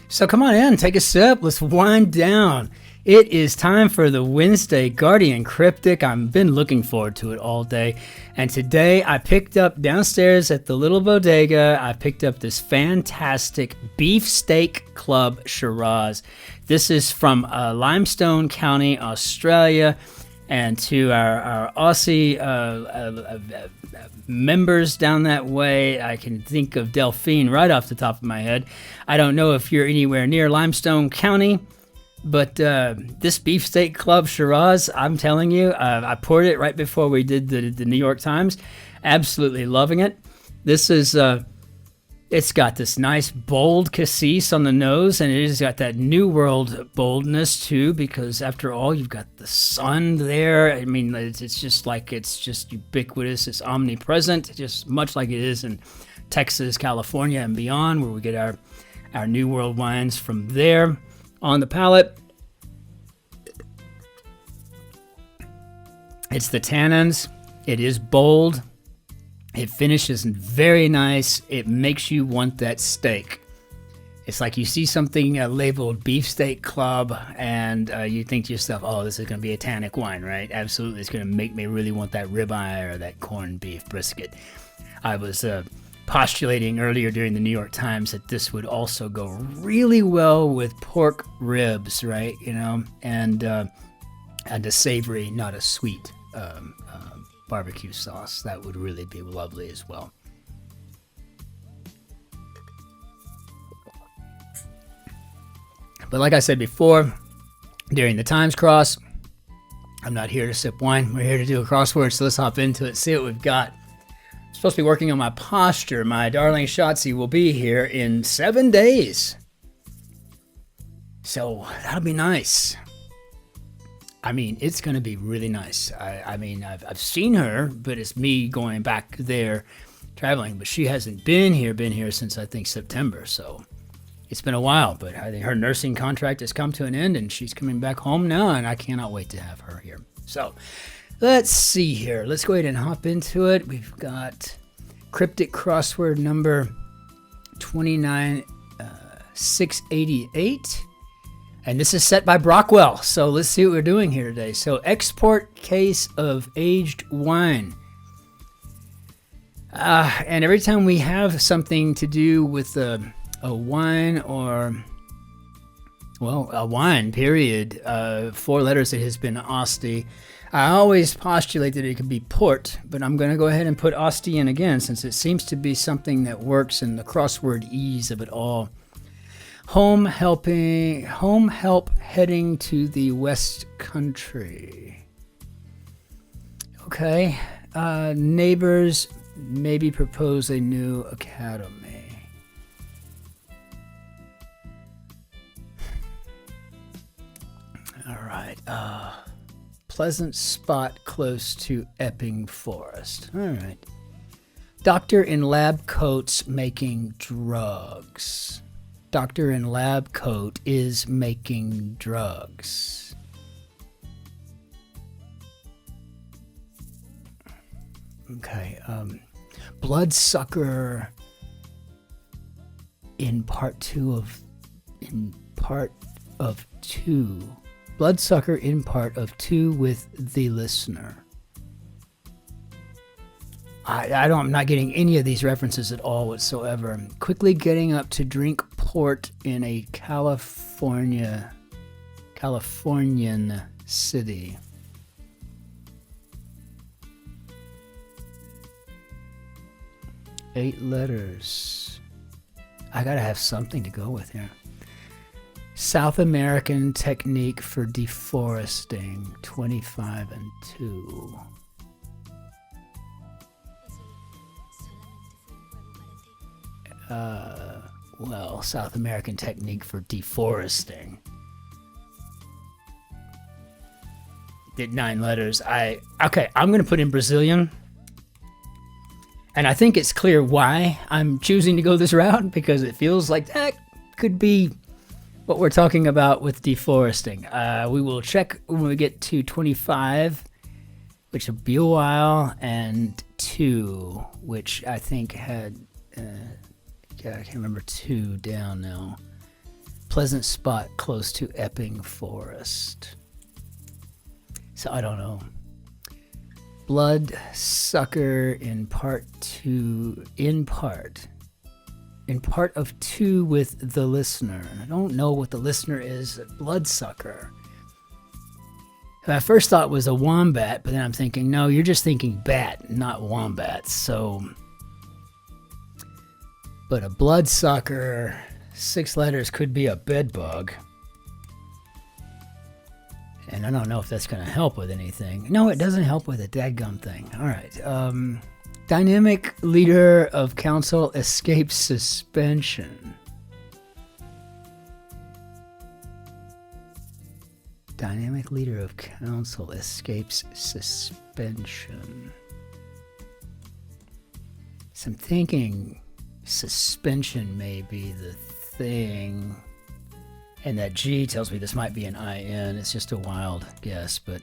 So come on in, take a sip, let's wind down. It is time for the Wednesday Guardian Cryptic. I've been looking forward to it all day. And today I picked up downstairs at the little bodega, I picked up this fantastic Beefsteak Club Shiraz. This is from Limestone County, Australia. And to our Aussie members down that way, I can think of Delphine right off the top of my head. I don't know if you're anywhere near Limestone County, but this Beefsteak Club Shiraz, I'm telling you, I poured it right before we did the New York Times. Absolutely loving it. This is, it's got this nice bold cassis on the nose, and it has got that New World boldness too, because after all, you've got the sun there. I mean, it's just like, it's just ubiquitous. It's omnipresent, just much like it is in Texas, California, and beyond, where we get our New World wines from there. On the palate, it's the tannins. It is bold. It finishes very nice. It makes you want that steak. It's like you see something labeled Beefsteak Club, and you think to yourself, oh, this is going to be a tannic wine, right? Absolutely. It's going to make me really want that ribeye or that corned beef brisket. I was postulating earlier during the New York Times that this would also go really well with pork ribs, right? You know, and a savory, not a sweet barbecue sauce. That would really be lovely as well. But like I said before, during the Times Cross, I'm not here to sip wine. We're here to do a crossword, so let's hop into it, see what we've got. I'm supposed to be working on my posture. My darling Shotzi will be here in 7 days. So that'll be nice. I mean, it's going to be really nice. I mean, I've seen her, but it's me going back there traveling. But she hasn't been here since, I think, September. So it's been a while. But I think her nursing contract has come to an end, and she's coming back home now, and I cannot wait to have her here. So let's see here. Let's go ahead and hop into it. We've got Cryptic Crossword number 29688. And this is set by Brockwell. So let's see what we're doing here today. So export case of aged wine. And every time we have something to do with a wine or, well, a wine, period, 4 letters that has been Asti, I always postulate that it could be port, but I'm going to go ahead and put Asti in again since it seems to be something that works in the crossword ease of it all. Home help heading to the West Country. Okay. Neighbors maybe propose a new academy. All right. Pleasant spot close to Epping Forest. All right. Doctor in lab coats making drugs. Doctor in lab coat is making drugs. Okay. Bloodsucker in part of two. Bloodsucker in part of 2 with the listener. I'm not getting any of these references at all whatsoever. Quickly getting up to drink port in a Californian city. Eight letters. I gotta have something to go with here. South American technique for deforesting, 25 and 2. Well, South American technique for deforesting. Did 9 letters. Okay, I'm going to put in Brazilian. And I think it's clear why I'm choosing to go this route, because it feels like that could be what we're talking about with deforesting. We will check when we get to 25, which will be a while, and 2, which I think had... Yeah, I can't remember 2 down now. Pleasant spot close to Epping Forest. So I don't know. Blood sucker in part 2. In part of 2 with the listener. I don't know what the listener is. Bloodsucker. I first thought it was a wombat, but then I'm thinking, no, you're just thinking bat, not wombat. So, but a bloodsucker, 6 letters, could be a bed bug. And I don't know if that's going to help with anything. No, it doesn't help with a dadgum thing. All right. Dynamic leader of council escapes suspension. Dynamic leader of council escapes suspension. So I'm thinking suspension may be the thing. And that G tells me this might be an IN. It's just a wild guess, but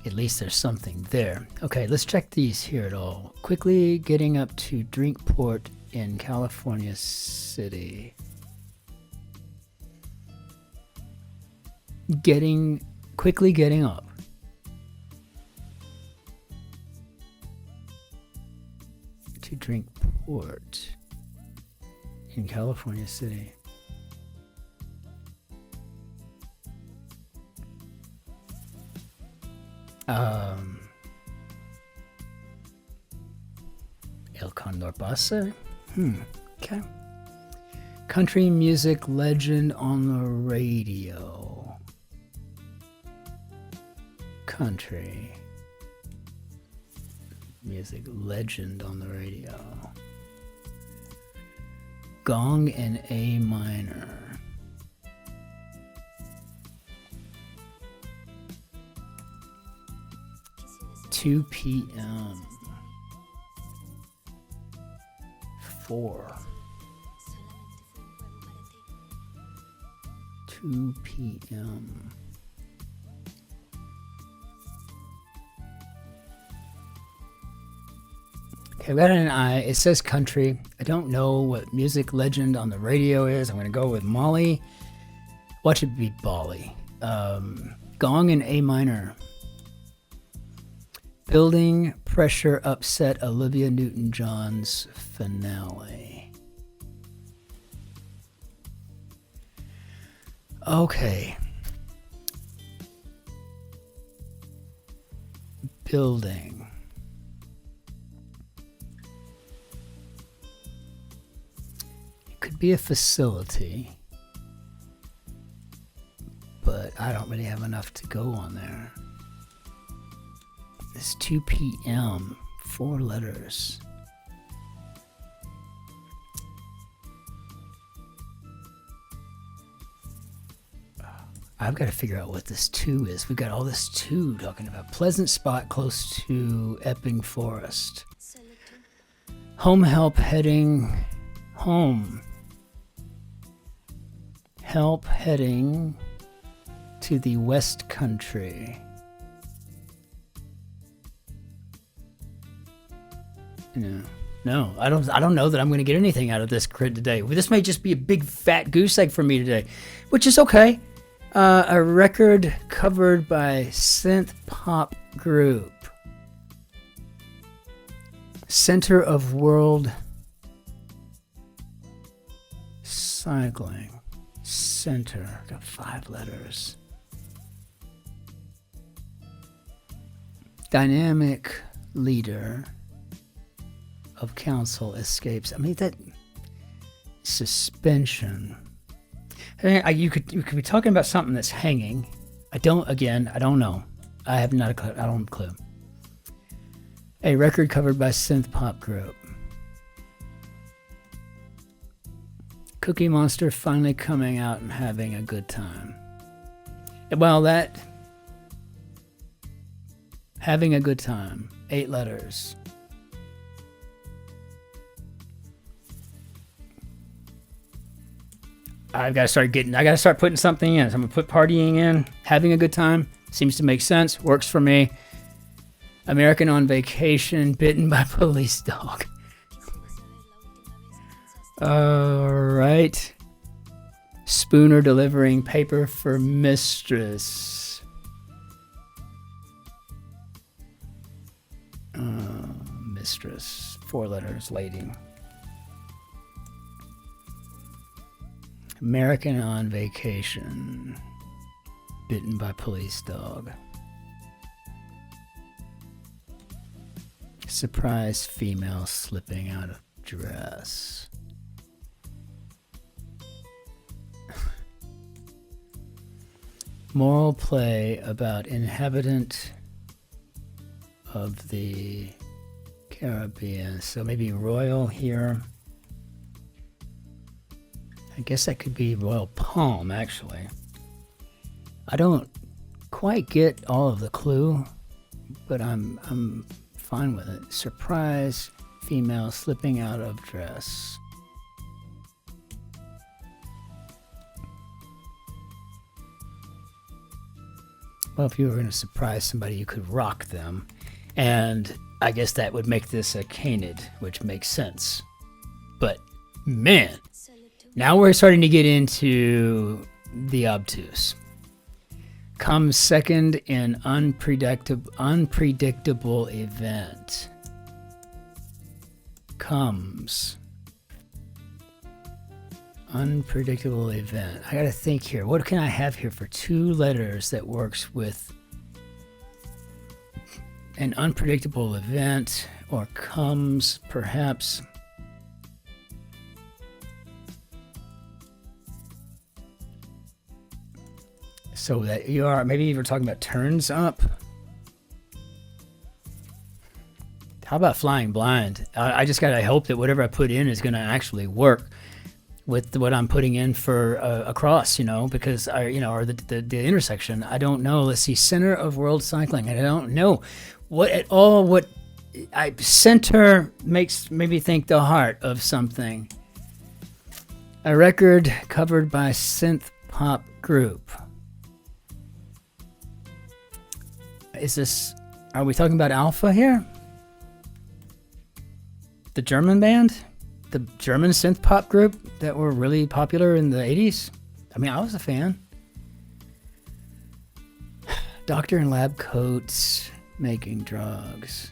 at least there's something there. Okay, let's check these here at all. Quickly getting up to Drinkport in California City. Quickly getting up. To Drinkport in California City. El Condor Pasa? Okay. Country music legend on the radio. Country music legend on the radio. Gong in A minor. Two p.m. 4. 2 p.m. Okay, we got an I. It says country. I don't know what music legend on the radio is. I'm going to go with Molly. Watch it be Bali. Gong in A minor. Building pressure upset Olivia Newton-John's finale. Okay. Building. It could be a facility, but I don't really have enough to go on there. It's 2 p.m. 4 letters. I've got to figure out what this 2 is. We've got all this 2 talking about. Pleasant spot close to Epping Forest. Home help heading home. Help heading to the West Country. No, I don't know that I'm going to get anything out of this crit today. This may just be a big fat goose egg for me today, which is okay. A record covered by synth pop group. Center of World Cycling. Center. Got 5 letters. Dynamic leader of council escapes. I mean, that suspension. I mean, you could be talking about something that's hanging. I don't know. I have not a clue. I don't have a clue. A record covered by synth pop group. Cookie Monster finally coming out and having a good time. Well, that having a good time. 8 letters. I gotta start putting something in. So I'm gonna put partying in, having a good time. Seems to make sense. Works for me. American on vacation, bitten by police dog. All right. Spooner delivering paper for mistress. Mistress. 4 letters, lady. American on vacation. Bitten by police dog. Surprise female slipping out of dress. Moral play about inhabitant of the Caribbean. So maybe royal here. I guess that could be royal palm, actually. I don't quite get all of the clue, but I'm fine with it. Surprise female slipping out of dress. Well, if you were going to surprise somebody, you could rock them. And I guess that would make this a canid, which makes sense. But, man, now we're starting to get into the obtuse. Comes second in unpredictable event. Comes. Unpredictable event. I gotta think here. What can I have here for 2 letters that works with an unpredictable event or comes, perhaps? So that you are, maybe you were talking about turns up. How about flying blind? I just gotta hope that whatever I put in is gonna actually work with what I'm putting in for across, because or the intersection. I don't know. Let's see, center of world cycling. I don't know what at all. What center makes maybe think the heart of something. A record covered by synth pop group. Are we talking about Alpha here? The German band? The German synth pop group that were really popular in the 80s? I mean, I was a fan. Doctor in lab coats, making drugs.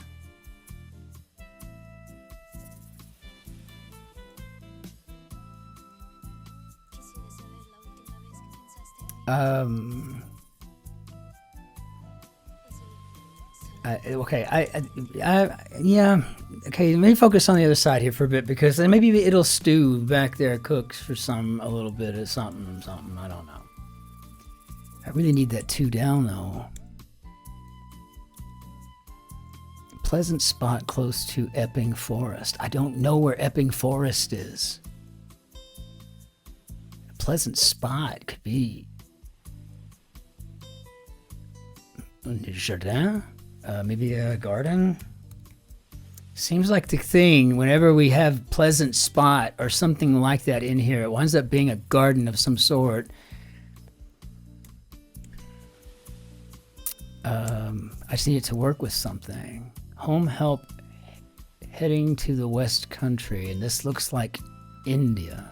Yeah. Okay, let me focus on the other side here for a bit, because then maybe it'll stew back there, cooks for a little bit of something. I don't know. I really need that 2 down though. Pleasant spot close to Epping Forest. I don't know where Epping Forest is. A pleasant spot could be Jardin. Maybe a garden. Seems like the thing, whenever we have pleasant spot or something like that in here, it winds up being a garden of some sort. I just need it to work with something. Home help heading to the West Country, and this looks like India.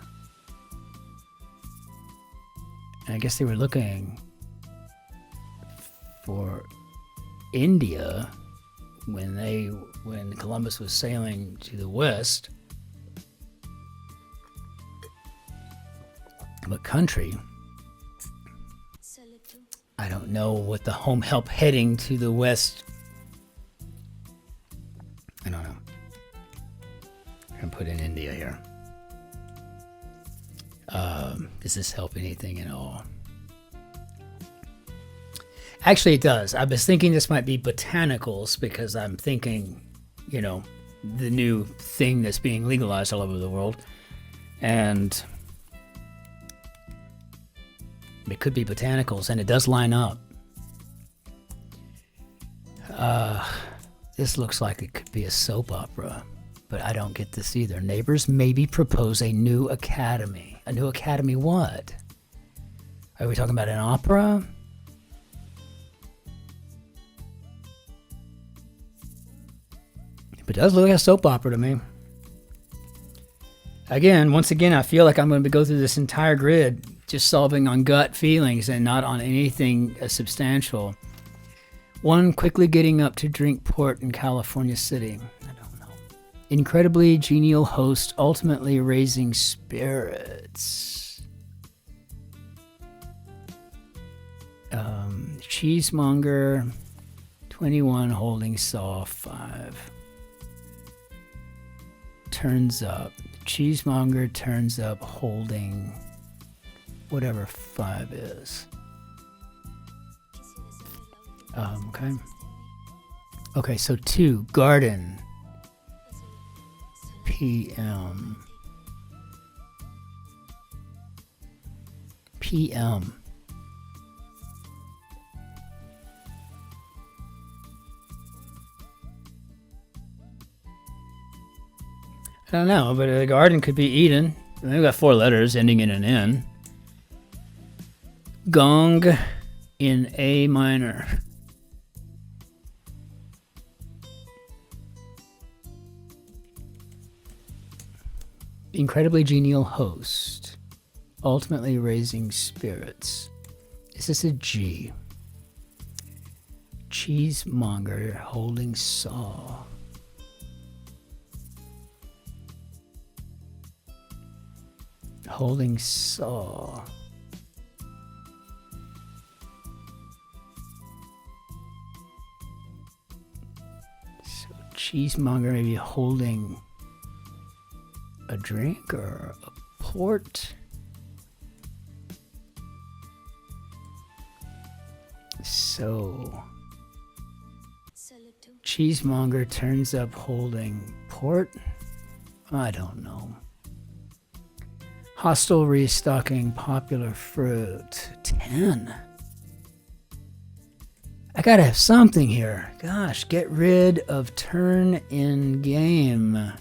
And I guess they were looking for India when Columbus was sailing to the west. But country, I don't know what the home help heading to the west. I don't know. I'm gonna put in India here. Does this help anything at all? Actually, it does. I was thinking this might be botanicals, because I'm thinking, the new thing that's being legalized all over the world. And it could be botanicals, and it does line up. This looks like it could be a soap opera, but I don't get this either. Neighbors maybe propose a new academy. A new academy what? Are we talking about an opera? It does look like a soap opera to me. Once again, I feel like I'm going to go through this entire grid just solving on gut feelings and not on anything substantial. One quickly getting up to drink port in California City. I don't know. Incredibly genial host, ultimately raising spirits. Cheesemonger, 21 holding saw 5. Turns up. Cheesemonger turns up holding whatever 5 is. Okay. Okay, so 2, garden. PM. PM. I don't know, but the garden could be Eden. They've got 4 letters ending in an N. Gong in A minor. Incredibly genial host. Ultimately raising spirits. Is this a G? Cheesemonger holding saw. Holding saw. So cheesemonger maybe holding a drink or a port. So cheesemonger turns up holding port. I don't know. Hostile restocking popular fruit. 10. I gotta have something here. Gosh, get rid of turn in game.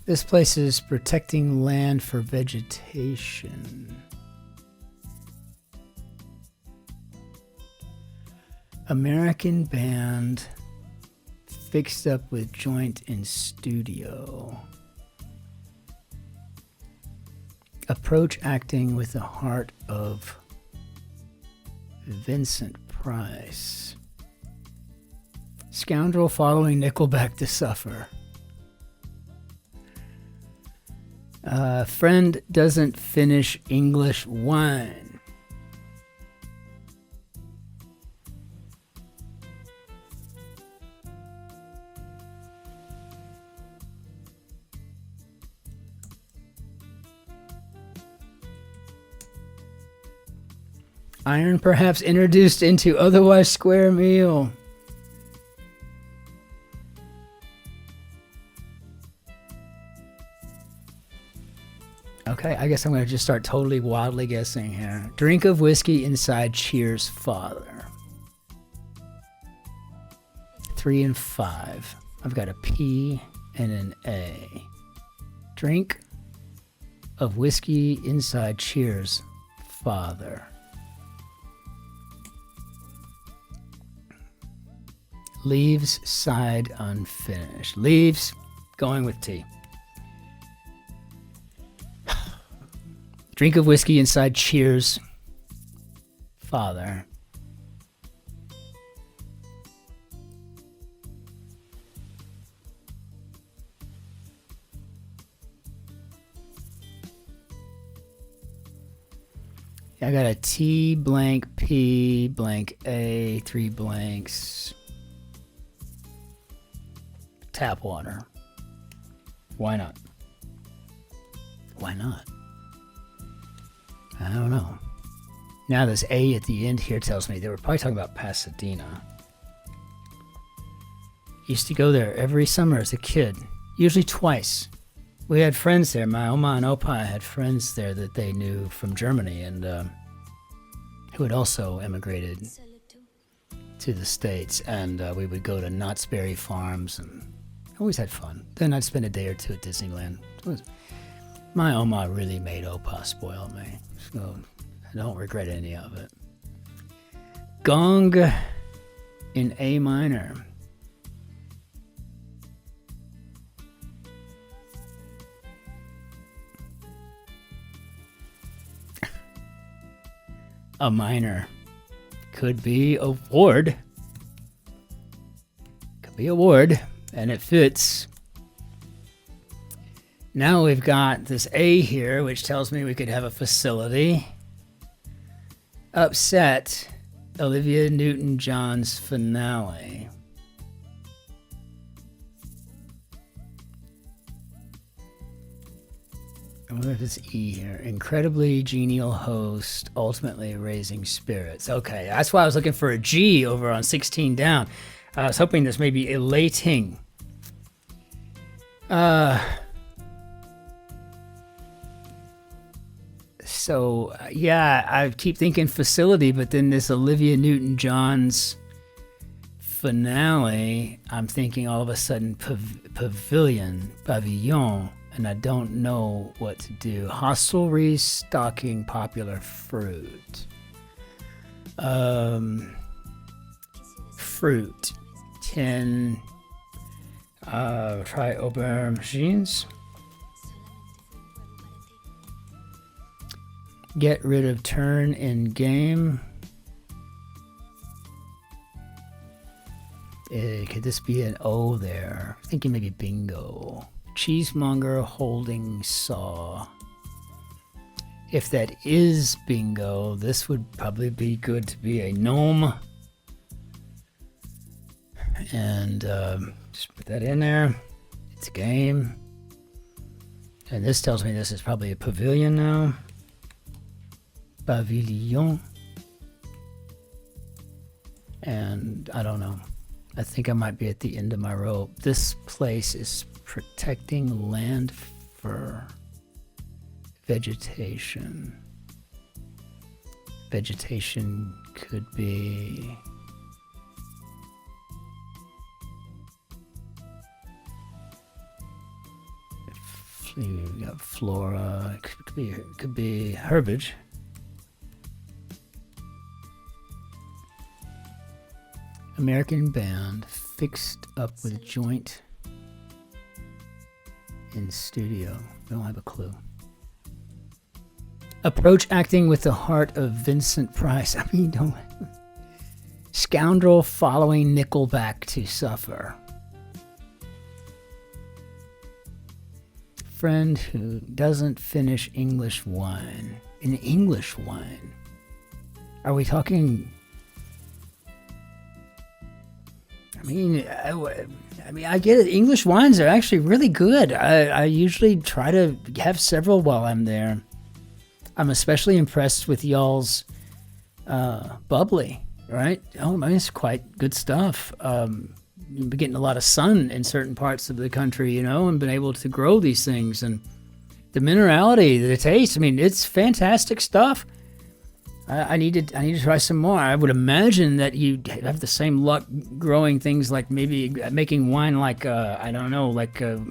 This place is protecting land for vegetation. American band fixed up with joint in studio. Approach acting with the heart of Vincent Price. Scoundrel following Nickelback to suffer. Friend doesn't finish English wine. Iron perhaps introduced into otherwise square meal. Okay, I guess I'm going to just start totally wildly guessing here. Drink of whiskey inside Cheers father. 3 and 5. I've got a P and an A. Drink of whiskey inside Cheers father. Leaves side unfinished. Leaves going with T. Drink of whiskey inside Cheers father. I got a T blank P blank A, 3 blanks. Tap water. Why not? Why not? I don't know. Now this A at the end here tells me they were probably talking about Pasadena. Used to go there every summer as a kid, usually twice. We had friends there. My Oma and Opa had friends there that they knew from Germany and who had also immigrated to the States. And we would go to Knott's Berry Farms and always had fun. Then I'd spend a day or 2 at Disneyland. My Oma really made Opa spoil me. So I don't regret any of it. Gong in A minor. A minor. Could be a ward. Could be a ward, and it fits. Now we've got this A here, which tells me we could have a facility. Upset Olivia Newton-John's finale. I wonder if it's E here. Incredibly genial host, ultimately raising spirits. Okay, that's why I was looking for a G over on 16 down. I was hoping this may be elating. So, yeah, I keep thinking facility, but then this Olivia Newton-John's finale, I'm thinking all of a sudden pavilion, and I don't know what to do. Hostelry stocking popular fruit. Fruit. 10. Try aubergines. Get rid of turn in game. Could this be an O there? I'm thinking maybe bingo. Cheesemonger holding saw. If that is bingo, this would probably be good to be a gnome. And just put that in there. It's a game. And this tells me this is probably a pavilion now. Pavilion. And I don't know. I think I might be at the end of my rope. This place is protecting land for vegetation. Vegetation could be you got flora. Could be herbage. American band fixed up with joint in studio. Don't have a clue. Approach acting with the heart of Vincent Price. I mean, don't. Scoundrel following Nickelback to suffer. Friend who doesn't finish English wine. An English wine. Are we talking? I mean, I get it. English wines are actually really good. I usually try to have several while I'm there. I'm especially impressed with y'all's bubbly, right? Oh, I mean, it's quite good stuff. You've been getting a lot of sun in certain parts of the country, you know, and been able to grow these things. And the minerality, the taste, I mean, it's fantastic stuff. I need to try some more. I would imagine that you have the same luck growing things like maybe making wine like I don't know, like you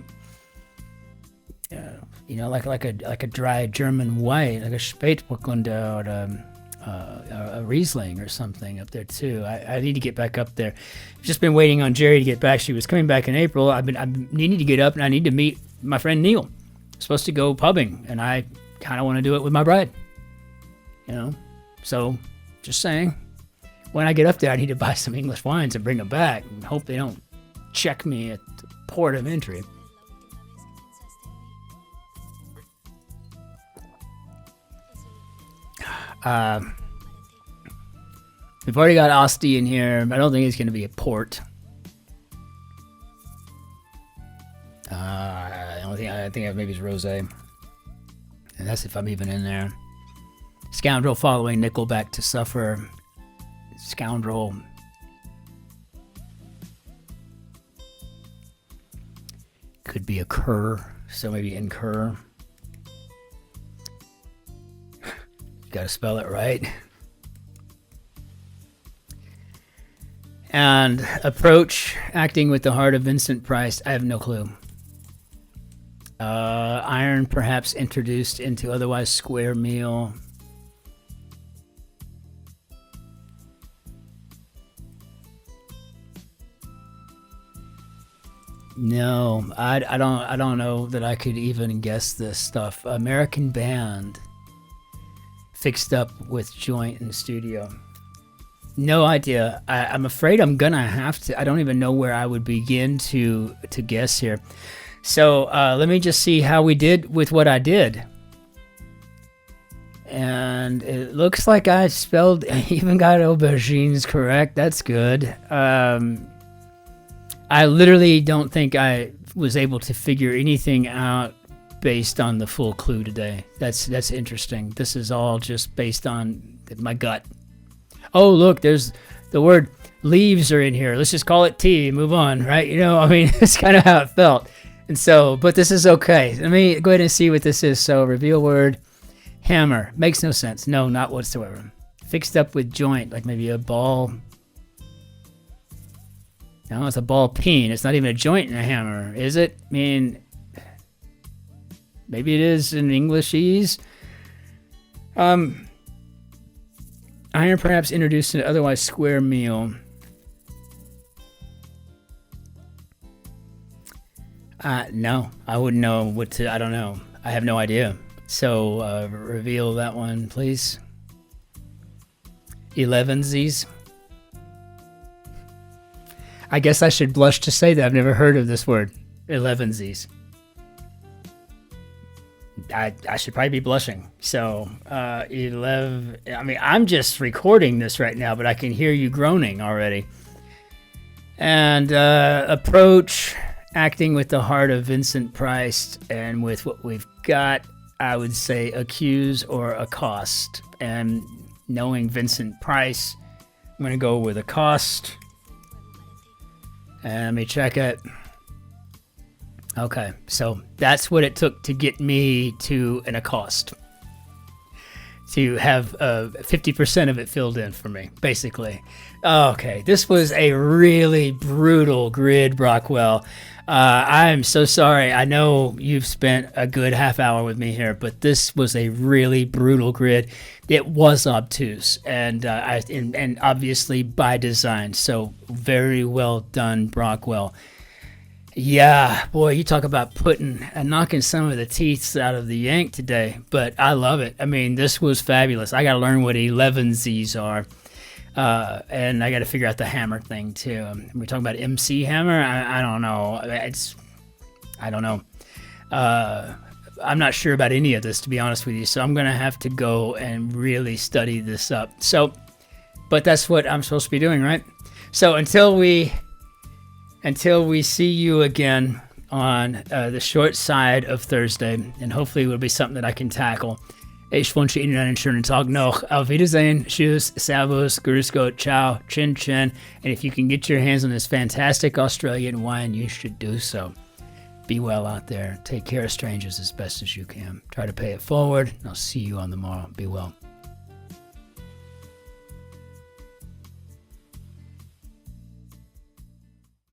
know, like a dry German white, like a Spätburgunder or a Riesling or something up there too. I need to get back up there. I've just been waiting on Jerry to get back. She was coming back in April. I needed to get up and I need to meet my friend Neil. I'm supposed to go pubbing and I kind of want to do it with my bride. You know. So, just saying, when I get up there, I need to buy some English wines and bring them back and hope they don't check me at the port of entry. We've already got Asti in here. I don't think it's going to be a port. The only thing I think maybe is rosé. And that's if I'm even in there. Scoundrel following Nickelback to suffer. Scoundrel. Could be a cur, so maybe incur. You gotta spell it right. And approach, acting with the heart of Vincent Price. I have no clue. Iron perhaps introduced into otherwise square meal. No, I don't know that I could even guess this stuff. American band fixed up with joint in studio. No idea. I'm afraid I'm gonna have to. I don't even know where I would begin to guess here. So let me just see how we did with what I did. And it looks like I even got aubergines correct. That's good. I literally don't think I was able to figure anything out based on the full clue today. That's interesting. This is all just based on my gut. Oh, look, there's the word leaves are in here. Let's just call it tea, move on, right? You know, I mean, it's kind of how it felt. And so, but this is okay. Let me go ahead and see what this is. So reveal word, hammer. Makes no sense. No, not whatsoever. Fixed up with joint, like maybe a ball. No, it's a ball peen. It's not even a joint in a hammer, is it? I mean, maybe it is in Englishese. Iron perhaps introduced an otherwise square meal. No, I wouldn't know what to. I don't know. I have no idea. So reveal that one, please. 11sies. I guess I should blush to say that I've never heard of this word. 11sies. I should probably be blushing. So 11. I mean, I'm just recording this right now, but I can hear you groaning already. And approach, acting with the heart of Vincent Price, and with what we've got, I would say accuse or accost. And knowing Vincent Price, I'm going to go with accost. And let me check it. Okay, so that's what it took to get me to an accost. To have 50% of it filled in for me, basically. Okay, this was a really brutal grid, Brockwell. I'm so sorry. I know you've spent a good half hour with me here, but this was a really brutal grid. It was obtuse, and obviously by design. So very well done, Brockwell. Yeah, boy, you talk about knocking some of the teeth out of the Yank today, but I love it. I mean, this was fabulous. I got to learn what 11Zs are, and I got to figure out the hammer thing too. We're talking about MC hammer. I don't know. I don't know. I'm not sure about any of this, to be honest with you. So I'm gonna have to go and really study this up. So, but that's what I'm supposed to be doing, right? So until we see you again on the short side of Thursday, and hopefully it will be something that I can tackle. Ich wünsche Ihnen einen schönen Tag noch. Auf Wiedersehen. Tschüss. Servus. Grüß Gott. Ciao. Cin-Cin. And if you can get your hands on this fantastic Australian wine, you should do so. Be well out there. Take care of strangers as best as you can. Try to pay it forward. I'll see you on the morrow. Be well.